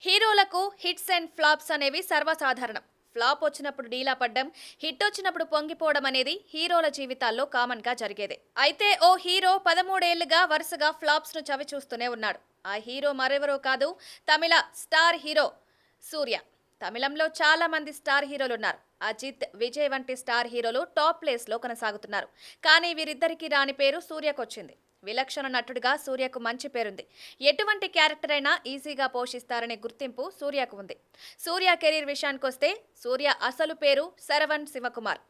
హీరోలకు hits and flops అనేవి సర్వసాధారణం. ఫ్లాప్ వచ్చినప్పుడు డీలా పడ్డం, హిట్ వచ్చినప్పుడు పొంగిపోవడం అనేది హీరోల జీవితాల్లో కామన్ గా జరిగేదే. అయితే ఓ హీరో 13 ఏళ్లుగా వరుసగా ఫ్లాప్స్ ను చవి చూస్తూనే ఉన్నాడు. ఆ హీరో మరెవరో కాదు, తమిళ స్టార్ హీరో సూర్య. తమిళంలో చాలా మంది స్టార్ హీరోలు ఉన్నారు. అజిత్, విజయ్ వంటి స్టార్ హీరోలు టాప్ ప్లేస్ లో కొనసాగుతున్నారు. కానీ వీరిద్దరికీ రాని పేరు సూర్యకొచ్చింది. విలక్షణ నటుడిగా సూర్యకు మంచి పేరుంది. ఎటువంటి క్యారెక్టర్ అయినా ఈజీగా పోషిస్తారనే గుర్తింపు సూర్యకు ఉంది. సూర్య కెరీర్ విషయానికొస్తే సూర్య అసలు పేరు శరవణ్ శివకుమార్.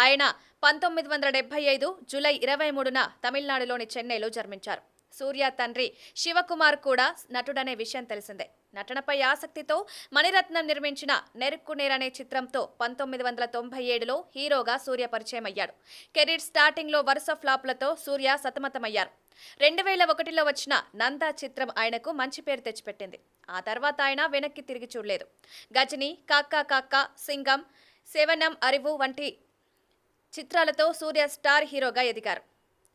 ఆయన 1975 జూలై 23న తమిళనాడులోని చెన్నైలో జన్మించారు. సూర్య తండ్రి శివకుమార్ కూడా నటుడనే విషయం తెలిసిందే. నటనపై ఆసక్తితో మణిరత్నం నిర్మించిన నెరుక్కునేర్ అనే చిత్రంతో 1997లో హీరోగా సూర్య పరిచయం అయ్యాడు. కెరీర్ స్టార్టింగ్ లో వరుస ఫ్లాప్లతో సూర్య సతమతమయ్యారు. 2001లో వచ్చిన నందా చిత్రం ఆయనకు మంచి పేరు తెచ్చిపెట్టింది. ఆ తర్వాత ఆయన వెనక్కి తిరిగి చూడలేదు. గజని, కాక్కా కాక్కా, సింగం, సెవెనం అరివు వంటి చిత్రాలతో సూర్య స్టార్ హీరోగా ఎదిగారు.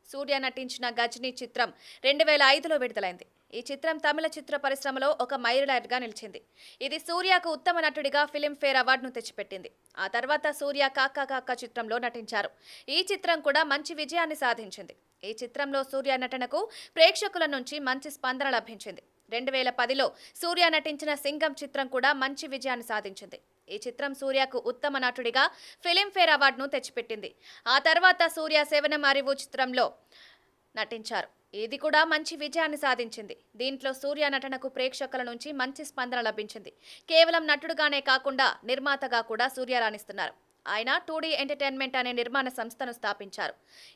సూర్య నటించిన గజనీ చిత్రం 2005లో విడుదలైంది. ఈ చిత్రం తమిళ చిత్ర పరిశ్రమలో ఒక మైలురాయిగా నిలిచింది. ఇది సూర్యకు ఉత్తమ నటుడిగా ఫిలింఫేర్ అవార్డును తెచ్చిపెట్టింది. ఆ తర్వాత సూర్య కాక్కా కాక్కా చిత్రంలో నటించారు. ఈ చిత్రం కూడా మంచి విజయాన్ని సాధించింది. ఈ చిత్రంలో సూర్య నటనకు ప్రేక్షకుల నుంచి మంచి స్పందన లభించింది. 2010లో సూర్య నటించిన సింగం చిత్రం కూడా మంచి విజయాన్ని సాధించింది. ఈ చిత్రం సూర్యకు ఉత్తమ నటుడిగా ఫిలింఫేర్ అవార్డును తెచ్చిపెట్టింది. ఆ తర్వాత సూర్య సెవెనం అరివు చిత్రంలో నటించారు. ఇది కూడా మంచి విజయాన్ని సాధించింది. దీంట్లో సూర్య నటనకు ప్రేక్షకుల నుంచి మంచి స్పందన లభించింది. కేవలం నటుడుగానే కాకుండా నిర్మాతగా కూడా సూర్య రాణిస్తున్నారు. ఆయన 2D ఎంటర్టైన్మెంట్ అనే నిర్మాణ సంస్థను స్థాపించారు.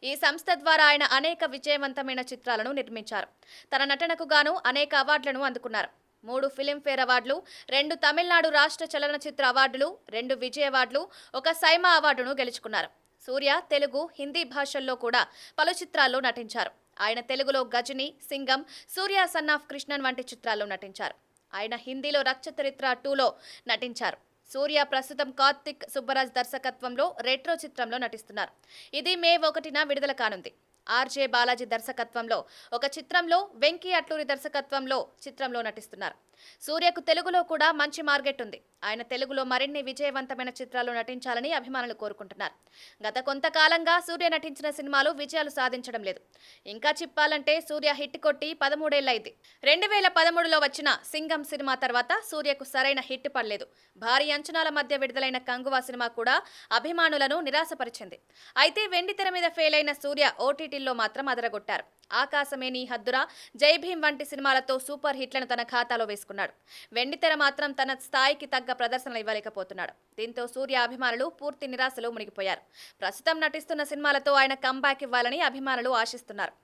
ఈ సంస్థ ద్వారా ఆయన అనేక విజయవంతమైన చిత్రాలను నిర్మించారు. తన నటనకు గాను అనేక అవార్డులను అందుకున్నారు. 3 ఫిలింఫేర్ అవార్డులు, 2 తమిళనాడు రాష్ట్ర చలనచిత్ర అవార్డులు, 2 విజయ్ అవార్డులు, 1 సైమా అవార్డును గెలుచుకున్నారు. సూర్య తెలుగు, హిందీ భాషల్లో కూడా పలు చిత్రాల్లో నటించారు. ఆయన తెలుగులో గజని, సింగం, సూర్య సన్ ఆఫ్ కృష్ణన్ వంటి చిత్రాల్లో నటించారు. ఆయన హిందీలో రక్తచరిత్ర 2లో నటించారు. సూర్య ప్రస్తుతం కార్తిక్ సుబ్బరాజ్ దర్శకత్వంలో రెట్రో చిత్రంలో నటిస్తున్నారు. ఇది మే 1న విడుదల కానుంది. ఆర్జే బాలాజీ దర్శకత్వంలో ఒక చిత్రంలో, వెంకీ అట్లూరి దర్శకత్వంలో చిత్రంలో నటిస్తున్నారు. సూర్యకు తెలుగులో కూడా మంచి మార్కెట్ ఉంది. ఆయన తెలుగులో మరిన్ని విజయవంతమైన చిత్రాలు నటించాలని అభిమానులు కోరుకుంటున్నారు. గత కొంతకాలంగా సూర్య నటించిన సినిమాలు విజయాలు సాధించడం లేదు. ఇంకా చెప్పాలంటే సూర్య హిట్ కొట్టి 13 ఏళ్లైంది. 2013లో వచ్చిన సింగం సినిమా తర్వాత సూర్యకు సరైన హిట్ పడలేదు. భారీ అంచనాల మధ్య విడుదలైన కంగువా సినిమా కూడా అభిమానులను నిరాశపరిచింది. అయితే వెండితెర మీద ఫెయిల్ అయిన సూర్య ఓటీటీల్లో మాత్రం అదరగొట్టారు. ఆకాశమే నీ హద్దురా, జై భీమ్ వంటి సినిమాలతో సూపర్ హిట్లను తన ఖాతాలో వేసుకున్నాడు. వెండితెర మాత్రం తన స్థాయికి తగ్గ ప్రదర్శనలు ఇవ్వలేకపోతున్నాడు. దీంతో సూర్య అభిమానులు పూర్తి నిరాశలో మునిగిపోయారు. ప్రస్తుతం నటిస్తున్న సినిమాలతో ఆయన కంబ్యాక్ ఇవ్వాలని అభిమానులు ఆశిస్తున్నారు.